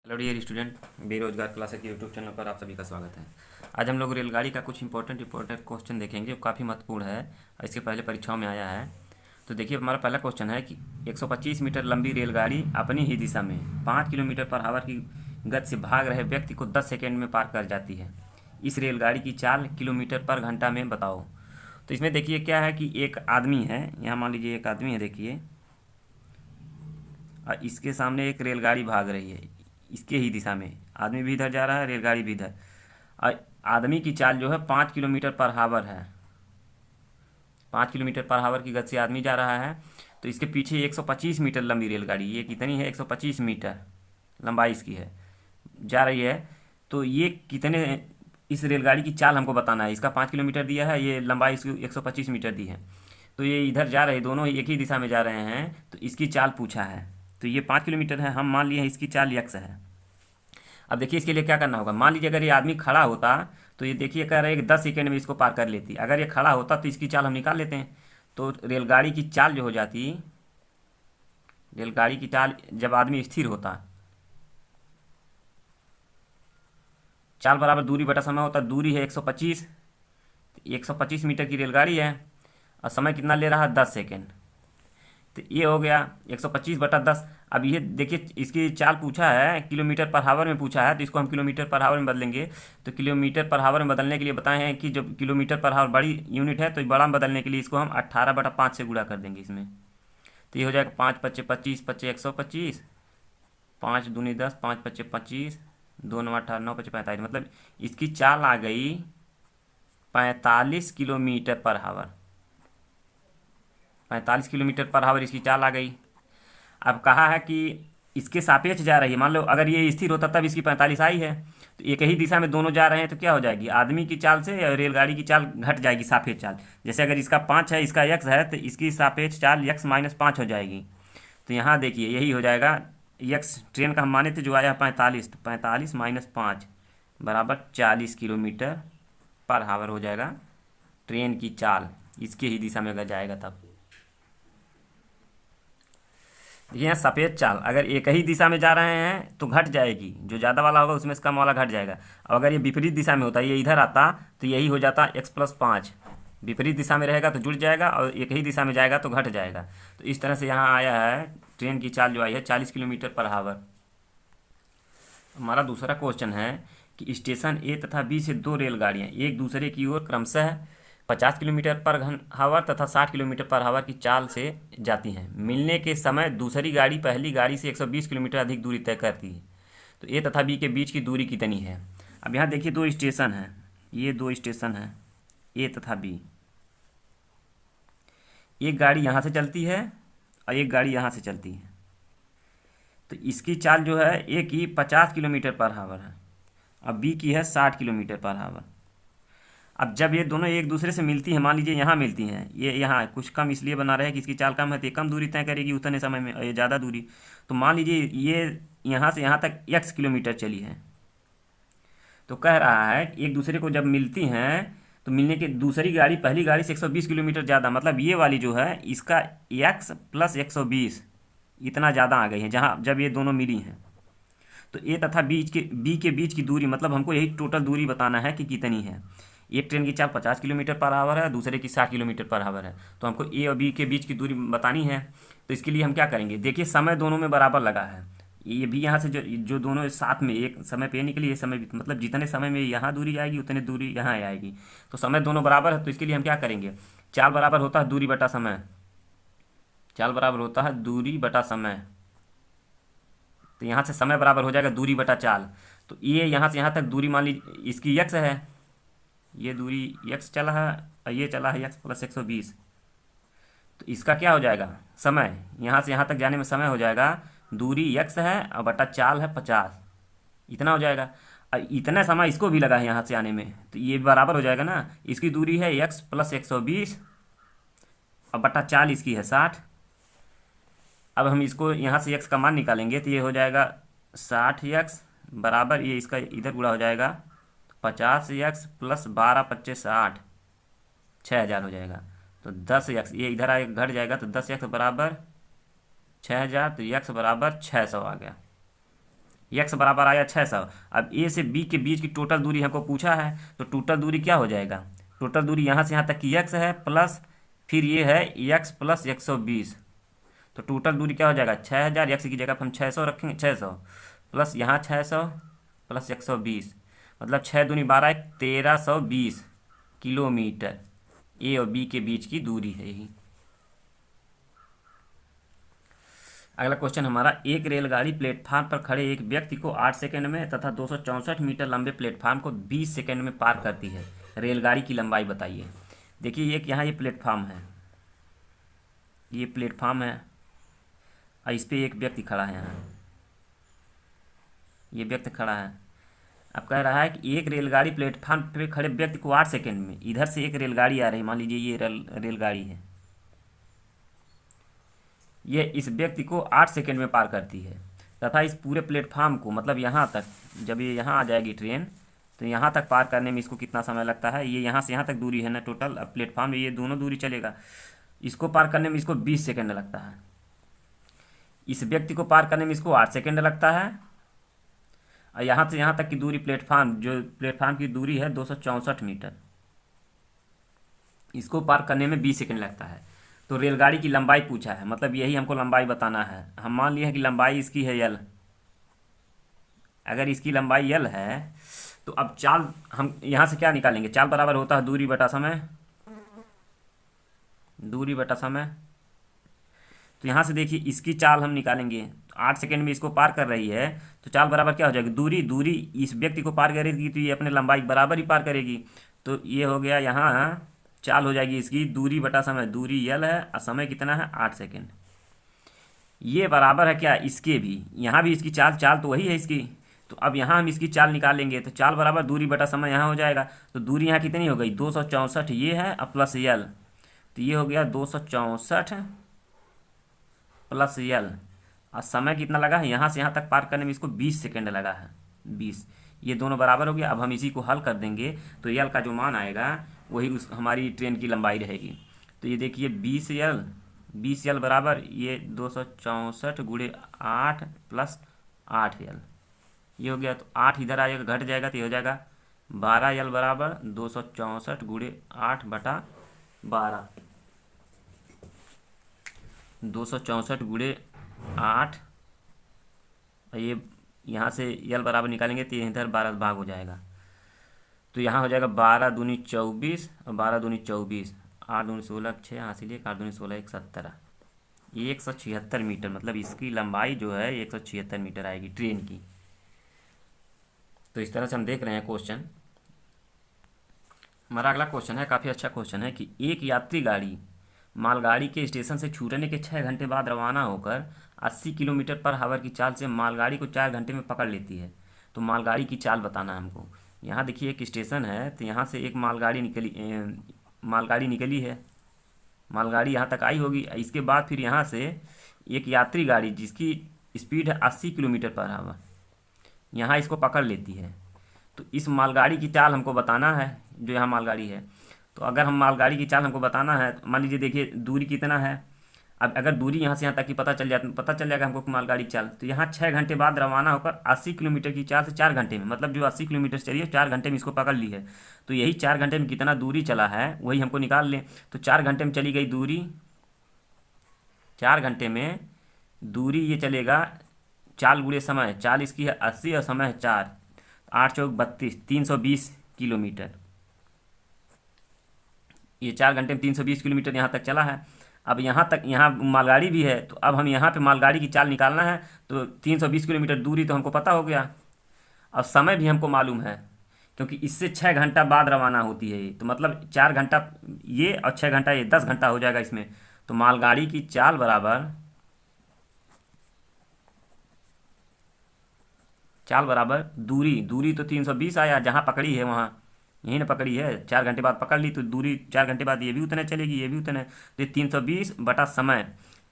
Hello dear student, बेरोजगार classes के YouTube channel पर आप सभी का स्वागत है। आज हम लोग रेलगाड़ी का कुछ इंपॉर्टेंट क्वेश्चन देखेंगे जो काफ़ी महत्वपूर्ण है और इसके पहले परीक्षाओं में आया है। तो देखिए, हमारा पहला क्वेश्चन है कि 125 मीटर लंबी रेलगाड़ी अपनी ही दिशा में 5 किलोमीटर पर आवर की गति से भाग रहे व्यक्ति को 10 सेकेंड में पार कर जाती है। इस रेलगाड़ी की चाल किलोमीटर पर घंटा में बताओ। तो इसमें देखिए क्या है कि एक आदमी है, यहाँ मान लीजिए एक आदमी है, देखिए, और इसके सामने एक रेलगाड़ी भाग रही है इसके ही दिशा में। आदमी भी इधर जा रहा है, रेलगाड़ी भी इधर। और आदमी की चाल जो है 5 किलोमीटर पर आवर है। 5 किलोमीटर पर आवर की गति से आदमी जा रहा है। तो इसके पीछे 125 मीटर लंबी रेलगाड़ी, ये कितनी है, 125 मीटर लंबाई इसकी है, जा रही है। तो ये कितने, इस रेलगाड़ी की चाल हमको बताना है। इसका 5 किलोमीटर दिया है, ये लंबाई इसकी 125 मीटर दी है। तो ये इधर जा रहे, दोनों एक ही दिशा में जा रहे हैं, तो इसकी चाल पूछा है। तो ये 5 किलोमीटर है, हम मान लिए हैं इसकी चाल यक्स है। अब देखिए इसके लिए क्या करना होगा। मान लीजिए अगर ये आदमी खड़ा होता तो ये देखिए कह रहा है कि 10 सेकेंड में इसको पार कर लेती। अगर ये खड़ा होता तो इसकी चाल हम निकाल लेते हैं। तो रेलगाड़ी की चाल जो हो जाती, रेलगाड़ी की चाल जब आदमी स्थिर होता, चाल बराबर दूरी बटा समय होता। दूरी है 125, 125 मीटर की रेलगाड़ी है और समय कितना ले रहा है, 10 सेकेंड। तो ये हो गया 125 बटा 10। अब ये देखिए इसकी चाल पूछा है, किलोमीटर पर आवर में पूछा है, तो इसको हम किलोमीटर पर आवर में बदलेंगे। तो किलोमीटर पर आवर में बदलने के लिए बताए हैं कि जब किलोमीटर पर आवर बड़ी यूनिट है तो बड़ा में बदलने के लिए इसको हम 18/5 से गुणा कर देंगे इसमें। तो ये हो जाएगा 5 पच्चे 25, पच्चे 125, 5 दूनी 10, 5 पच्चे 25, 2 9 18, 9 पच्चे 45। मतलब इसकी चाल आ गई 45 kilometre per hour. 45 kilometre per hour इसकी चाल आ गई। अब कहा है कि इसके सापेक्ष जा रही है। मान लो अगर ये स्थिर होता तब इसकी 45 आई है, तो एक ही दिशा में दोनों जा रहे हैं, तो क्या हो जाएगी, आदमी की चाल से रेलगाड़ी की चाल घट जाएगी, सापेक्ष चाल। जैसे अगर इसका 5 है, इसका यक्स है, तो इसकी सापेक्ष चाल यक्स माइनस 5 हो जाएगी। तो यहाँ देखिए यही हो जाएगा, यक्स ट्रेन का हम माने थे जो आया 45, तो 45 माइनस 5 बराबर 40 किलोमीटर पर आवर हो जाएगा ट्रेन की चाल, इसके ही दिशा में अगर जाएगा तब। ये सफ़ेद चाल अगर एक ही दिशा में जा रहे हैं तो घट जाएगी, जो ज़्यादा वाला होगा उसमें से कम वाला घट जाएगा। और अगर ये विपरीत दिशा में होता, ये इधर आता, तो यही हो जाता x+5। विपरीत दिशा में रहेगा तो जुड़ जाएगा और एक ही दिशा में जाएगा तो घट जाएगा। तो इस तरह से यहाँ आया है ट्रेन की चाल जो आई है 40 किलोमीटर पर आवर। हमारा दूसरा क्वेश्चन है कि स्टेशन ए तथा बी से दो रेलगाड़ियाँ एक दूसरे की ओर क्रमशः 50 किलोमीटर पर आवर तथा 60 किलोमीटर पर आवर की चाल से जाती हैं। मिलने के समय दूसरी गाड़ी पहली गाड़ी से 120 किलोमीटर अधिक दूरी तय करती है। तो ए तथा बी के बीच की दूरी कितनी है। अब यहाँ देखिए दो स्टेशन हैं, ये दो स्टेशन हैं ए तथा बी। एक गाड़ी यहाँ से चलती है और एक गाड़ी यहाँ से चलती है। तो इसकी चाल जो है ए की 50 किलोमीटर पर आवर है, अब बी की है 60 किलोमीटर पर आवर। अब जब ये दोनों एक दूसरे से मिलती हैं, मान लीजिए यहाँ मिलती हैं, ये यहाँ कुछ कम इसलिए बना रहे हैं कि इसकी चाल कम है तो ये कम दूरी तय करेगी उतने समय में, और ये ज़्यादा दूरी। तो मान लीजिए ये यहाँ से यहाँ तक x किलोमीटर चली है। तो कह रहा है कि एक दूसरे को जब मिलती हैं तो मिलने के दूसरी गाड़ी पहली गाड़ी से 120 किलोमीटर ज़्यादा, मतलब ये वाली जो है इसका x + 120 इतना ज़्यादा आ गई है जहाँ जब ये दोनों मिली हैं। तो ए तथा बी के बीच की दूरी, मतलब हमको यही टोटल दूरी बताना है कि कितनी है। एक ट्रेन की चाल 50 किलोमीटर पर आवर है, दूसरे की 60 किलोमीटर पर आवर है। तो हमको ए और बी के बीच की दूरी बतानी है। तो इसके लिए हम क्या करेंगे, देखिए समय दोनों में बराबर लगा है। ये भी यहाँ से जो दोनों साथ में एक समय पे निकली, ये समय मतलब जितने समय में यहाँ दूरी आएगी उतनी दूरी यहाँ आएगी। तो समय दोनों बराबर है, तो इसके लिए हम क्या करेंगे, चाल बराबर होता है दूरी बटा समय। चाल बराबर होता है दूरी बटा समय। तो यहाँ से समय बराबर हो जाएगा दूरी बटा चाल। तो ये यहाँ से यहाँ तक दूरी मान लीजिए इसकी यक्स है, ये दूरी यक्स चला है और ये चला है यक्स + 120। तो इसका क्या हो जाएगा, समय यहाँ से यहाँ तक जाने में समय हो जाएगा, दूरी यक्स है और बटा चाल है 50, इतना हो जाएगा। और इतना समय इसको भी लगा है यहाँ से आने में, तो ये बराबर हो जाएगा ना। इसकी दूरी है यक्स + 120 और बटा चाल इसकी है 60। अब हम इसको यहाँ से यक्स का मान निकालेंगे तो ये हो जाएगा 60x बराबर, ये इसका इधर गुणा हो जाएगा 50x + 12 × 5 = 60, 6000 हो जाएगा। तो 10x ये इधर आए घट जाएगा, तो 10x बराबर 6000, तो x बराबर 600 आ गया। एक्स बराबर आया 600। अब ए से बी के बीच की टोटल दूरी हमको पूछा है, तो टोटल दूरी क्या हो जाएगा, टोटल दूरी यहाँ से यहाँ तक की एक्स है, प्लस फिर ये है एक्स प्लस 120। तो टोटल दूरी क्या हो जाएगा 6000, एक्स की जगह पर हम 600 रखेंगे, 600 प्लस यहाँ 600 प्लस 120, मतलब 6 दूनी 12, 1320 किलोमीटर ए और बी के बीच की दूरी है यही। अगला क्वेश्चन हमारा, एक रेलगाड़ी प्लेटफार्म पर खड़े एक व्यक्ति को 8 सेकंड में तथा 264 मीटर लंबे प्लेटफार्म को 20 सेकंड में पार करती है, रेलगाड़ी की लंबाई बताइए। देखिए एक यहाँ ये प्लेटफार्म है, ये प्लेटफार्म है और इस पर एक व्यक्ति खड़ा है, यहाँ ये व्यक्ति खड़ा है। अब कह रहा है कि एक रेलगाड़ी प्लेटफार्म पे खड़े व्यक्ति को 8 सेकंड में, इधर से एक रेलगाड़ी आ रही है, मान लीजिए ये रेलगाड़ी है, ये इस व्यक्ति को 8 सेकंड में पार करती है तथा इस पूरे प्लेटफार्म को, मतलब यहाँ तक, जब ये यहाँ आ जाएगी ट्रेन तो यहाँ तक पार करने में इसको कितना समय लगता है, ये यहाँ से यहाँ तक दूरी है ना टोटल, अब प्लेटफार्म में ये दोनों दूरी चलेगा, इसको पार करने में इसको 20 सेकंड लगता है, इस व्यक्ति को पार करने में इसको 8 सेकंड लगता है, और यहाँ से यहाँ तक की दूरी प्लेटफार्म, जो प्लेटफार्म की दूरी है 264 मीटर, इसको पार करने में 20 सेकंड लगता है। तो रेलगाड़ी की लंबाई पूछा है, मतलब यही हमको लंबाई बताना है। हम मान लिए हैं कि लंबाई इसकी है यल, अगर इसकी लंबाई यल है तो अब चाल हम यहाँ से क्या निकालेंगे, चाल बराबर होता है दूरी बटा समय, दूरी बटा समय। तो यहाँ से देखिए इसकी चाल हम निकालेंगे, 8 सेकंड में इसको पार कर रही है, तो चाल बराबर क्या हो जाएगी, दूरी, दूरी इस व्यक्ति को पार करेगी तो ये अपने लंबाई बराबर ही पार करेगी, तो ये हो गया, यहाँ चाल हो जाएगी इसकी दूरी बटा समय, दूरी यल है और समय कितना है 8 सेकंड। ये बराबर है क्या इसके भी, यहाँ भी इसकी चाल, चाल तो वही है इसकी, तो अब यहाँ हम इसकी चाल निकालेंगे, तो चाल बराबर दूरी बटा समय यहाँ हो जाएगा, तो दूरी यहाँ कितनी हो गई 264 ये है और प्लस यल, तो ये हो गया 264 प्लस यल, और समय कितना लगा है यहाँ से यहाँ तक पार करने में इसको 20 सेकंड लगा है, 20, ये दोनों बराबर हो गया। अब हम इसी को हल कर देंगे तो यल का जो मान आएगा वही उस हमारी ट्रेन की लंबाई रहेगी। तो ये देखिए 20 यल बराबर ये 264 गुणे 8 प्लस 8 यल, ये हो गया, तो 8 इधर आएगा घट जाएगा तो ये हो जाएगा 12 यल बराबर 264 गुणे 8 बटा 12, 264 गुणे 8, ये यहाँ से यल बराबर निकालेंगे तो इधर 12 भाग हो जाएगा, तो यहाँ हो जाएगा 12 दूनी 24 और 12 दूनी 24, 8 दूनी 16, 6 हासिल 1, 8 दूनी 16, 17, ये 176 मीटर, मतलब इसकी लंबाई जो है 176 मीटर आएगी ट्रेन की। तो इस तरह से हम देख रहे हैं क्वेश्चन। हमारा अगला क्वेश्चन है, काफ़ी अच्छा क्वेश्चन है कि एक यात्री गाड़ी मालगाड़ी के स्टेशन से छूटने के 6 घंटे बाद रवाना होकर 80 किलोमीटर पर हावर की चाल से मालगाड़ी को 4 घंटे में पकड़ लेती है, तो मालगाड़ी की चाल बताना है हमको। यहाँ देखिए एक स्टेशन है, तो यहाँ से एक मालगाड़ी निकली है, मालगाड़ी यहाँ तक आई होगी, इसके बाद फिर यहाँ से एक यात्री गाड़ी जिसकी स्पीड है 80 किलोमीटर पर आवर, यहाँ इसको पकड़ लेती है, तो इस मालगाड़ी की चाल हमको बताना है, जो यहाँ मालगाड़ी है। तो अगर हम मालगाड़ी की चाल हमको बताना है, तो मान लीजिए देखिए दूरी कितना है, अब अगर दूरी यहाँ से यहाँ तक की पता चल जाएगा हमको मालगाड़ी की चाल, तो यहाँ 6 घंटे बाद रवाना होकर 80 किलोमीटर की चाल से 4 घंटे में, मतलब जो 80 किलोमीटर चलिए 4 घंटे में इसको पकड़ ली है, तो यही 4 घंटे में कितना दूरी चला है वही हमको निकाल लें। तो 4 घंटे में चली गई दूरी, 4 घंटे में दूरी ये चलेगा, चाल गुणे समय, चाल इसकी है 80 और समय है 4, 8 चौक 32, 320 किलोमीटर, ये 4 घंटे में 320 किलोमीटर यहाँ तक चला है। अब यहाँ तक, यहाँ मालगाड़ी भी है, तो अब हम यहाँ पे मालगाड़ी की चाल निकालना है, तो 320 किलोमीटर दूरी तो हमको पता हो गया, अब समय भी हमको मालूम है क्योंकि इससे 6 घंटा बाद रवाना होती है ये, तो मतलब 4 घंटा ये और 6 घंटा ये, 10 घंटा हो जाएगा इसमें। तो मालगाड़ी की चाल बराबर, चाल बराबर दूरी, दूरी तो 320 आया, जहाँ पकड़ी है वहाँ यहीं ना पकड़ी है, 4 घंटे बाद पकड़ ली, तो दूरी 4 घंटे बाद ये भी उतने चलेगी, ये भी उतने, तो 320 बटा समय,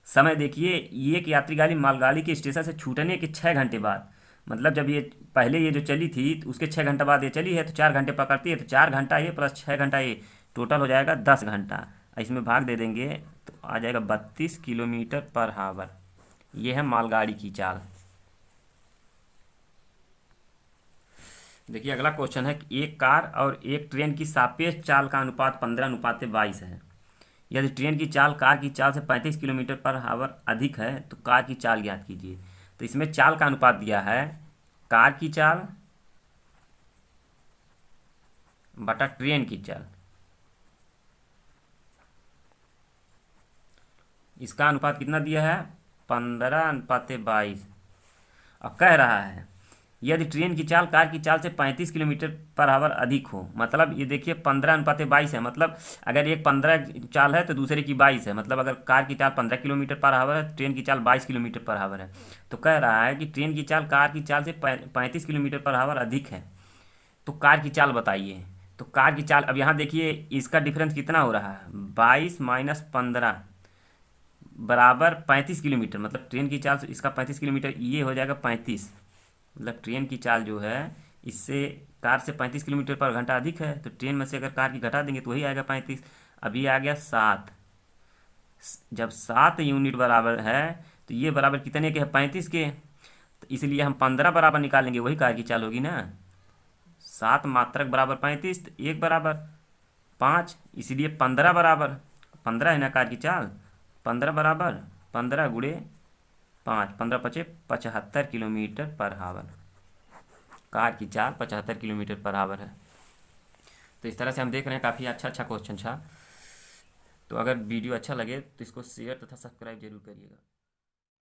समय देखिए ये कि यात्री गाड़ी मालगाड़ी के स्टेशन से छूटने के 6 घंटे बाद, मतलब जब ये पहले ये जो चली थी तो उसके 6 घंटे बाद ये चली है, तो 4 घंटे पकड़ती है, तो 4 घंटा ये प्लस 6 घंटा ये, टोटल हो जाएगा 10 घंटा, इसमें भाग दे देंगे तो आ जाएगा 32 किलोमीटर पर हावर, ये है मालगाड़ी की चाल। देखिए अगला क्वेश्चन है कि एक कार और एक ट्रेन की सापेक्ष चाल का अनुपात 15:22 है। यदि ट्रेन की चाल कार की चाल से 35 किलोमीटर पर आवर अधिक है तो कार की चाल ज्ञात कीजिए। तो इसमें चाल का अनुपात दिया है कार की चाल बटा ट्रेन की चाल। इसका अनुपात कितना दिया है 15:22। और कह रहा है यदि ट्रेन की चाल कार की चाल से 35 किलोमीटर पर आवर अधिक हो, मतलब ये देखिए 15:22 है, मतलब अगर एक 15 चाल है तो दूसरे की 22 है, मतलब अगर कार की चाल 15 किलोमीटर पर आवर है, ट्रेन की चाल 22 किलोमीटर पर आवर है। तो कह रहा है कि ट्रेन की चाल कार की चाल से 35 किलोमीटर पर आवर अधिक है, तो कार की चाल बताइए। तो कार की चाल अब यहाँ देखिए इसका डिफरेंस कितना हो रहा है 22 - 15 बराबर 35 किलोमीटर, मतलब ट्रेन की चाल से इसका 35 किलोमीटर, ये हो जाएगा 35। मतलब ट्रेन की चाल जो है इससे कार से 35 किलोमीटर पर घंटा अधिक है, तो ट्रेन में से अगर कार की घटा देंगे तो वही आएगा 35। अभी आ गया 7। जब 7 यूनिट बराबर है तो ये बराबर कितने के हैं 35 के, तो इसलिए हम 15 बराबर निकालेंगे, वही कार की चाल होगी ना। 7 मात्रक बराबर 35, तो 1 बराबर 5, इसलिए 15 बराबर 15 है ना कार की चाल। 15 बराबर 15 × 5, 15×5 = 75 किलोमीटर पर आवर। कार की चाल 75 किलोमीटर पर आवर है। तो इस तरह से हम देख रहे हैं काफ़ी अच्छा अच्छा क्वेश्चन था। तो अगर वीडियो अच्छा लगे तो इसको शेयर तथा सब्सक्राइब जरूर करिएगा।